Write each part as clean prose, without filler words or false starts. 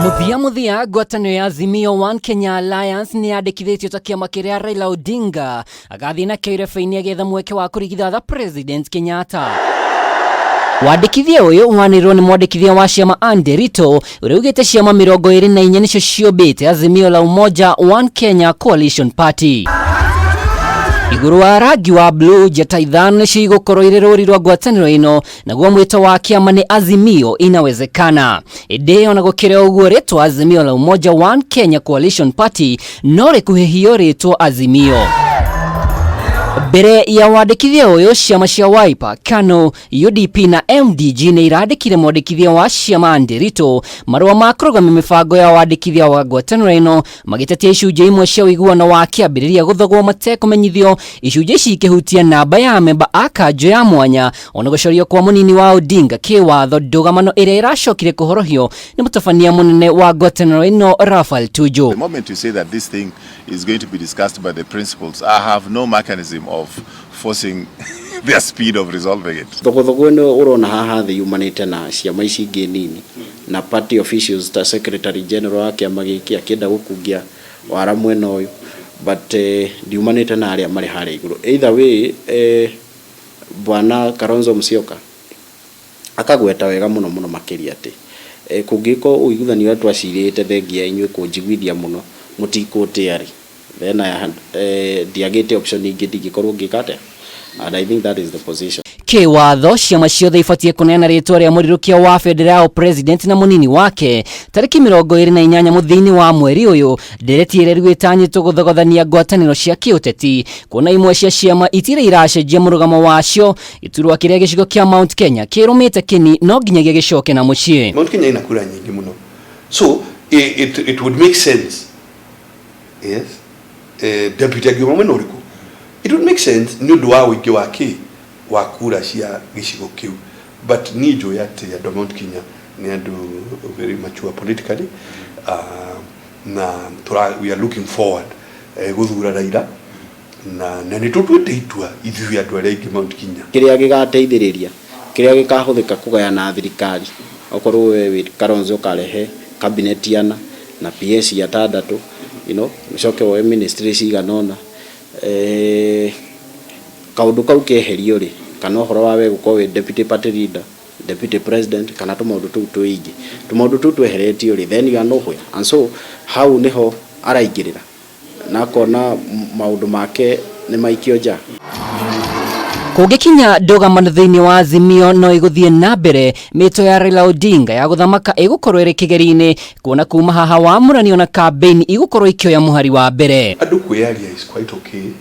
Muthia Ngwataniro ya Azimio One Kenya Alliance niyandikithitio ta kiama kiria Raila Odinga agathii na kirebe-ini agetha mweke wa kurigithatha President Kenyatta. Wandikithia uyu wanirwo ni mwandikithia wa ciama Nderito uria ugite ciama 24 nicio ciobite Azimio la Umoja One Kenya Coalition Party. Iguru wa rangi wa blue jeta ithano nicio igukorwo iri ruri rwa ngwataniro ino naguo mwito wa kiama ni Azimio inawezekana. Indi ona gukire uguo ritwa Azimio la Umoja One Kenya Coalition Party no rikuhihio ritwa Azimio. Mbere ya wandikithia uyu ciama cia Wiper, KANU, UDP na MDG ni irandikire mwandikithia wa ciama Nderito marua ma kurugamia mibango ya wandikithia wa ngwataniro ino magitetia icunjĩ imwe cia uiguano wa kiambiririaini guthogwo matekumenyithio icunjĩ ici ikihutia namba ya memba a kanjo ya mwanya ona gucorio kwa munini wa Odinga Kiwatho ndugamano iria iracokire kuhorohio ni mutabania munene wa ngwataniro ino Rafael Tuju. The moment you say that this thing is going to be discussed by the principals, I have no mechanism of forcing their speed of resolving it. Thogo no urona haha the humanite na ciama ici ingi nini na party officials ta secretary general wa kiama giki akenda gukungia wara mwena uyu but the humanite na aria mari hare iguru either way bwana Kalonzo Musyoka akagweta wega muno makiria ati kungiko uiguthanio watu acirite thengia inywe kunjiguithia muno mutikotiari then diagete option ingi ndigikorwo ngikate and I think that is the position. Kiwatho ciama ciothe ibatie kuneana ritwa ria murirukia wa federal president na munini wake tariki 28 muthini wa mweri uyu ndereti ire rwitanyitwo guthogothania ngwataniro cia kiuteti kuona imwe cia ciama itire iracenjia murugamo wacio iturwa kiria gicigo kia Mount Kenya kirumite kini no nginyagia gicoke na mucii. Mount Kenya ina kura nyingi muno, so it would make sense, yes, deputy agimamwe uriku, it would make sense ni undu wa wingi wake wa kura cia gicigo kiu, but ni jo yate ya Mount Kenya ni andu very mature politically, na we are looking forward guthura Raila na ni tutwite itua ithui andu aria ingi Mount Kenya kiria gigateithiriria kiria gikahuthika kugayana thirikari okorwo we Kalonzo karehe cabinet yana na PS ya tandatu, you know, mcoke wa ministry ciganona kaundu kau keherio ri kana horo wawe guko we deputy party leader, deputy president kana tumaundu tu tuingi tumaundu tu tweheretio ri then you know where and so how niho araingirira na kona maundu make ni maikio nja. Kugikinya ndugamano thiini wa Azimio no iguthie na mbere mito ya Raila Odinga ya guthamaka igukorwo iri kigeri-ini kuona kuma haha wa muranio na campaign igukorwo ikioya muhari wa mbere. Andu kwiaria is quite okay,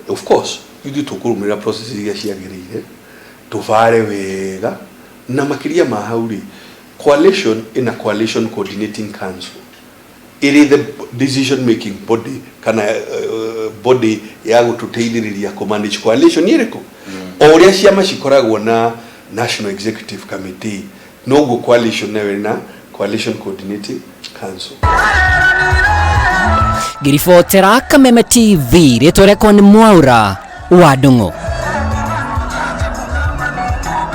of course you to kurumira process iria ciagirire tuvare wega na makiria ma hauri coalition in a coalition coordinating council. It is the decision making body kana body ya gututeithiriria ku manage coalition iriko oria ciama cikoragwo na national executive committee no coalition na coalition coordinating council. Girifotera Kameme TV ritwa rekwa ni Mwaura wa Ndung'u.